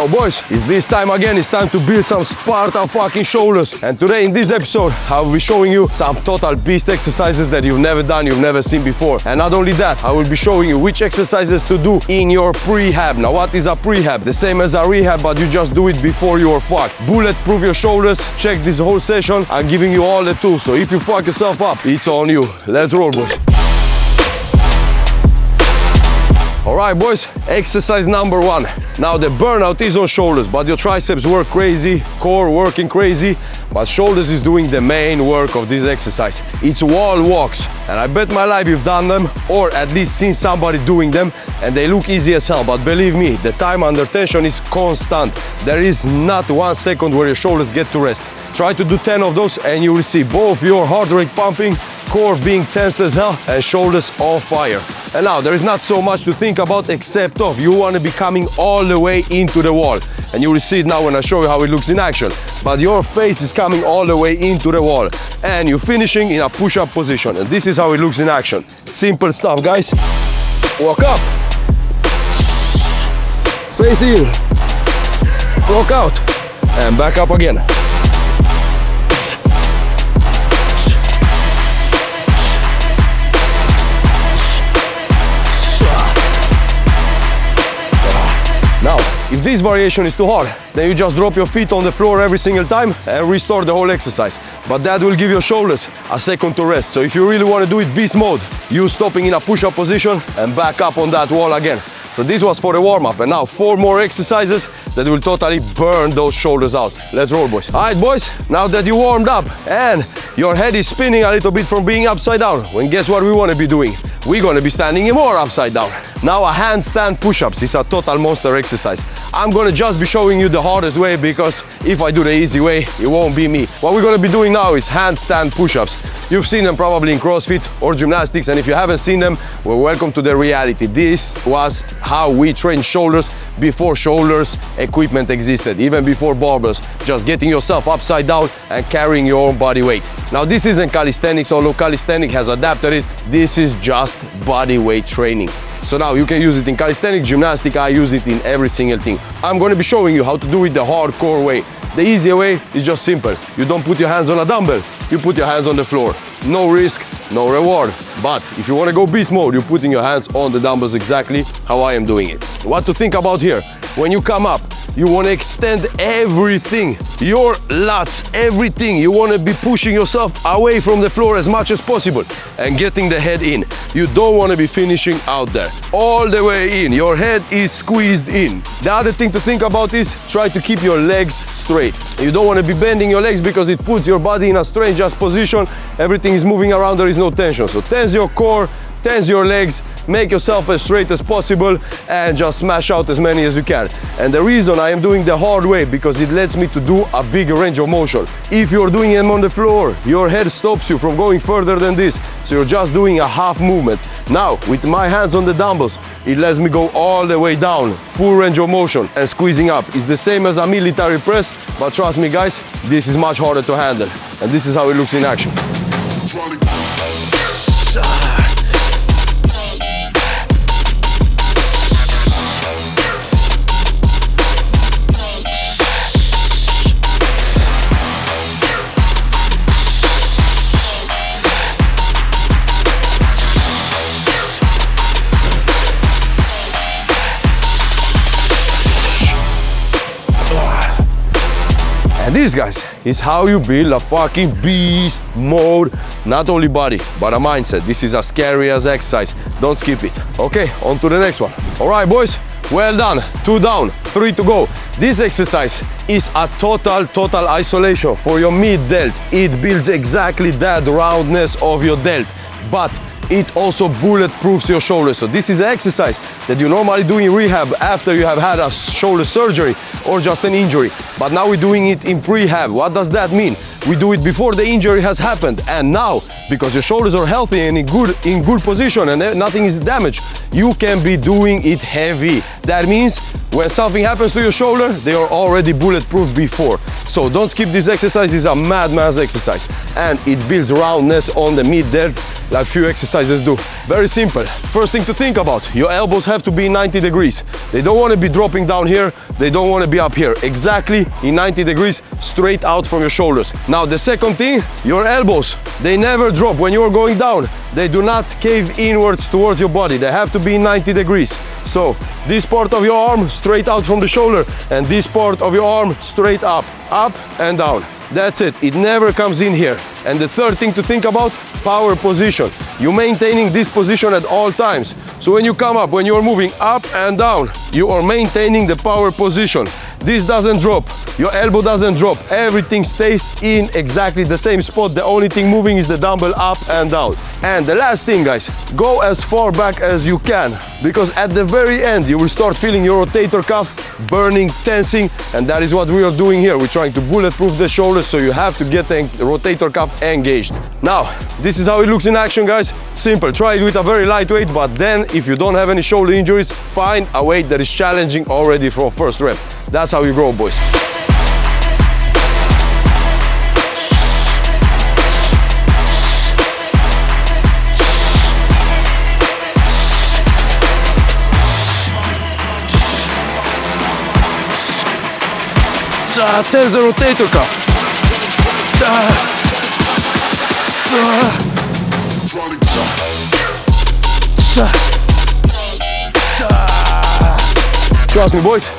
Now boys, it's this time again, it's time to build some Spartan fucking shoulders. And today in this episode, I will be showing you some total beast exercises that you've never done, you've never seen before. And not only that, I will be showing you which exercises to do in your prehab. Now what is a prehab? The same as a rehab, but you just do it before you are fucked. Bulletproof your shoulders. Check this whole session. I'm giving you all the tools, so if you fuck yourself up, it's on you. Let's roll, boys. Alright boys, exercise number 1. Now the burnout is on shoulders, but your triceps work crazy, core working crazy, but shoulders is doing the main work of this exercise. It's wall walks, and I bet my life you've done them, or at least seen somebody doing them, and they look easy as hell, but believe me, the time under tension is constant. There is not 1 second where your shoulders get to rest. Try to do 10 of those and you will see both your heart rate pumping, core being tensed as hell, and shoulders on fire. And now there is not so much to think about except of you want to be coming all the way into the wall. And you will see it now when I show you how it looks in action. But your face is coming all the way into the wall. And you're finishing in a push-up position. And this is how it looks in action. Simple stuff, guys. Walk up. Face in. Walk out. And back up again. Now, if this variation is too hard, then you just drop your feet on the floor every single time and restore the whole exercise. But that will give your shoulders a second to rest. So if you really want to do it beast mode, you stopping in a push-up position and back up on that wall again. So this was for the warm-up, and now 4 more exercises that will totally burn those shoulders out. Let's roll, boys. All right, boys, now that you warmed up and your head is spinning a little bit from being upside down, well, guess what we want to be doing? We're going to be standing more upside down. Now a handstand push-ups is a total monster exercise. I'm going to just be showing you the hardest way, because if I do the easy way, it won't be me. What we're going to be doing now is handstand push-ups. You've seen them probably in CrossFit or gymnastics, and if you haven't seen them, well, welcome to the reality. This was how we trained shoulders before shoulders equipment existed, even before barbells, just getting yourself upside down and carrying your own body weight. Now this isn't calisthenics, although calisthenics has adapted it. This is just body weight training. So now you can use it in calisthenics, gymnastics, I use it in every single thing. I'm going to be showing you how to do it the hardcore way. The easier way is just simple. You don't put your hands on a dumbbell, you put your hands on the floor. No risk, no reward. But if you want to go beast mode, you're putting your hands on the dumbbells exactly how I am doing it. What to think about here? When you come up, you want to extend everything, your lats, everything. You want to be pushing yourself away from the floor as much as possible and getting the head in. You don't want to be finishing out there. All the way in, your head is squeezed in. The other thing to think about is try to keep your legs straight. You don't want to be bending your legs because it puts your body in a strange ass position. Everything is moving around, there is no tension. So tense your core, tense your legs, make yourself as straight as possible and just smash out as many as you can. And the reason I am doing the hard way, because it lets me to do a bigger range of motion. If you're doing them on the floor, your head stops you from going further than this. So you're just doing a half movement. Now, with my hands on the dumbbells, it lets me go all the way down, full range of motion and squeezing up. It's the same as a military press, but trust me guys, this is much harder to handle. And this is how it looks in action. And this, guys, is how you build a fucking beast mode, not only body, but a mindset. This is as scary as exercise. Don't skip it. Okay, on to the next one. All right, boys, well done. 2 down, 3 to go. This exercise is a total isolation for your mid delt. It builds exactly that roundness of your delt, but it also bulletproofs your shoulders. So this is an exercise that you normally do in rehab after you have had a shoulder surgery or just an injury. But now we're doing it in prehab. What does that mean? We do it before the injury has happened. And now, because your shoulders are healthy and in good position and nothing is damaged, you can be doing it heavy. That means when something happens to your shoulder, they are already bulletproof before. So don't skip this exercise. It's a madman's exercise. And it builds roundness on the mid delt like few exercises do. Very simple. First thing to think about, your elbows have to be 90 degrees. They don't want to be dropping down here, they don't want to be up here. Exactly in 90 degrees, straight out from your shoulders. Now the second thing, your elbows, they never drop when you're going down. They do not cave inwards towards your body. They have to be 90 degrees. So this part of your arm straight out from the shoulder, and this part of your arm straight up and down. That's it. It never comes in here. And the third thing to think about, power position. You're maintaining this position at all times. So when you come up, when you're moving up and down, you are maintaining the power position. This doesn't drop, your elbow doesn't drop, everything stays in exactly the same spot. The only thing moving is the dumbbell up and down. And the last thing, guys, go as far back as you can, because at the very end you will start feeling your rotator cuff burning, tensing, and that is what we are doing here. We're trying to bulletproof the shoulders, so you have to get the rotator cuff engaged. Now, this is how it looks in action, guys. Simple. Try it with a very light weight, but then if you don't have any shoulder injuries, find a weight that is challenging already from first rep. That's how you grow, boys. Tense the rotator cuff. Trust me, boys.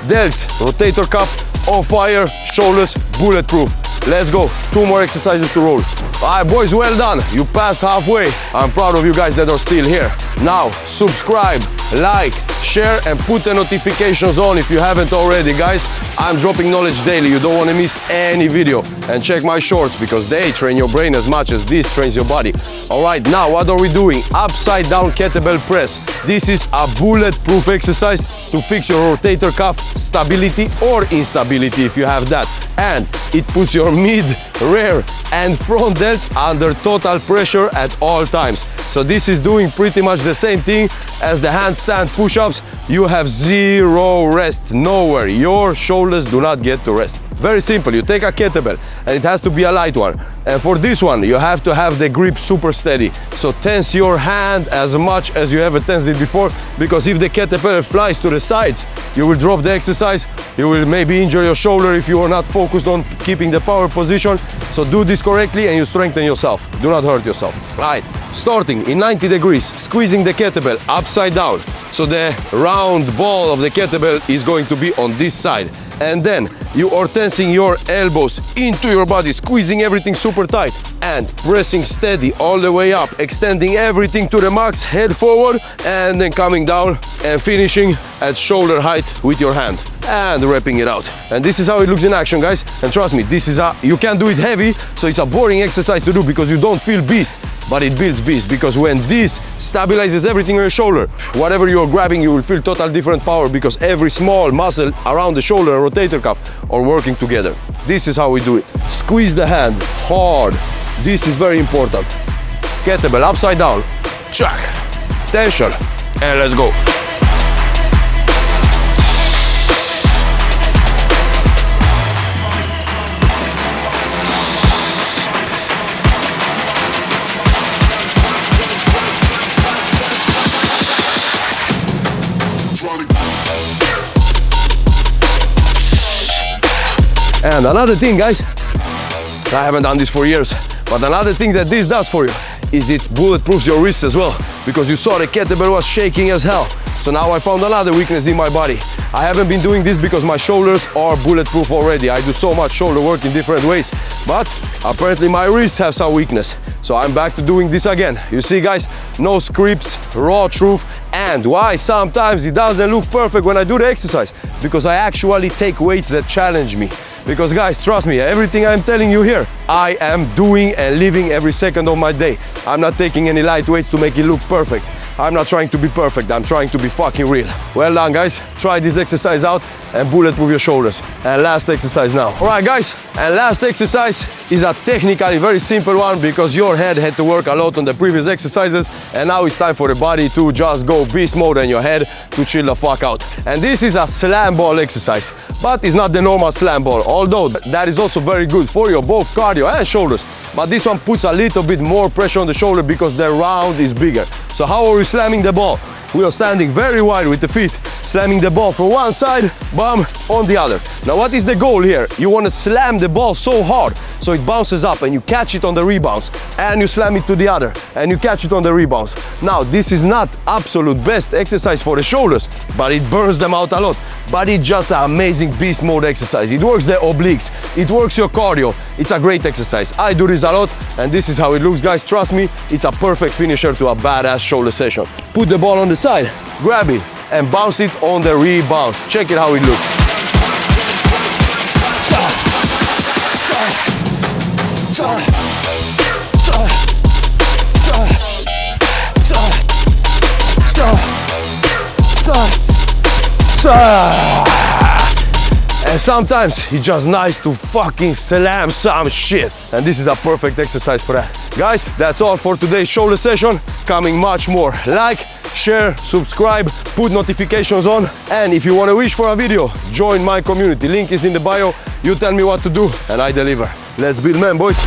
Delts, rotator cuff, on fire, shoulders, bulletproof. Let's go. 2 more exercises to roll. All right, boys, well done. You passed halfway. I'm proud of you guys that are still here. Now, subscribe, like, share, and put the notifications on if you haven't already, guys. I'm dropping knowledge daily. You don't want to miss any video. And check my shorts, because they train your brain as much as this trains your body. All right, now what are we doing? Upside down kettlebell press. This is a bulletproof exercise to fix your rotator cuff stability or instability if you have that. And it puts your mid, rear, and front delts under total pressure at all times. So this is doing pretty much the same thing as the handstand push-ups. You have zero rest, nowhere. Your shoulders do not get to rest. Very simple. You take a kettlebell, and it has to be a light one. And for this one, you have to have the grip super steady. So tense your hand as much as you ever tensed it before, because if the kettlebell flies to the sides, you will drop the exercise. You will maybe injure your shoulder if you are not focused on keeping the power position. So do this correctly and you strengthen yourself. Do not hurt yourself. Right, starting in 90 degrees, squeezing the kettlebell upside down. So the round ball of the kettlebell is going to be on this side. And then you are tensing your elbows into your body, squeezing everything super tight and pressing steady all the way up, extending everything to the max, head forward, and then coming down and finishing at shoulder height with your hand and wrapping it out. And this is how it looks in action, guys. And trust me, you can't do it heavy, so it's a boring exercise to do because you don't feel beast. But it builds beast, because when this stabilizes everything on your shoulder, whatever you're grabbing, you will feel total different power, because every small muscle around the shoulder and rotator cuff are working together. This is how we do it. Squeeze the hand hard. This is very important. Kettlebell upside down. Check. Tension. And let's go. And another thing, guys, I haven't done this for years, but another thing that this does for you is it bulletproofs your wrists as well, because you saw the kettlebell was shaking as hell. So now I found another weakness in my body. I haven't been doing this because my shoulders are bulletproof already. I do so much shoulder work in different ways, but apparently my wrists have some weakness. So I'm back to doing this again. You see, guys, no scripts, raw truth. And why sometimes it doesn't look perfect when I do the exercise? Because I actually take weights that challenge me. Because, guys, trust me, everything I'm telling you here, I am doing and living every second of my day. I'm not taking any light weights to make it look perfect. I'm not trying to be perfect, I'm trying to be fucking real. Well done, guys. Try this exercise out and bulletproof your shoulders. And last exercise now. All right, guys, and last exercise is a technically very simple one, because your head had to work a lot on the previous exercises, and now it's time for the body to just go beast mode and your head to chill the fuck out. And this is a slam ball exercise, but it's not the normal slam ball, although that is also very good for your both cardio and shoulders. but this one puts a little bit more pressure on the shoulder because the round is bigger. So how are we slamming the ball? We are standing very wide with the feet, slamming the ball from one side, bam, on the other. Now what is the goal here? You want to slam the ball so hard so it bounces up and you catch it on the rebounds, and you slam it to the other and you catch it on the rebounds. Now this is not absolute best exercise for the shoulders, but it burns them out a lot. But it's just an amazing beast mode exercise. It works the obliques, it works your cardio. It's a great exercise. I do this a lot and this is how it looks, guys. Trust me, it's a perfect finisher to a badass shoulder session. Put the ball on the side, grab it and bounce it on the rebounds. Check it how it looks. And sometimes it's just nice to fucking slam some shit, and this is a perfect exercise for that. Guys, that's all for today's shoulder session. Coming much more. Like, share, subscribe, put notifications on, and if you want to wish for a video, join my community. Link is in the bio. You tell me what to do and I deliver. Let's build, man, boys.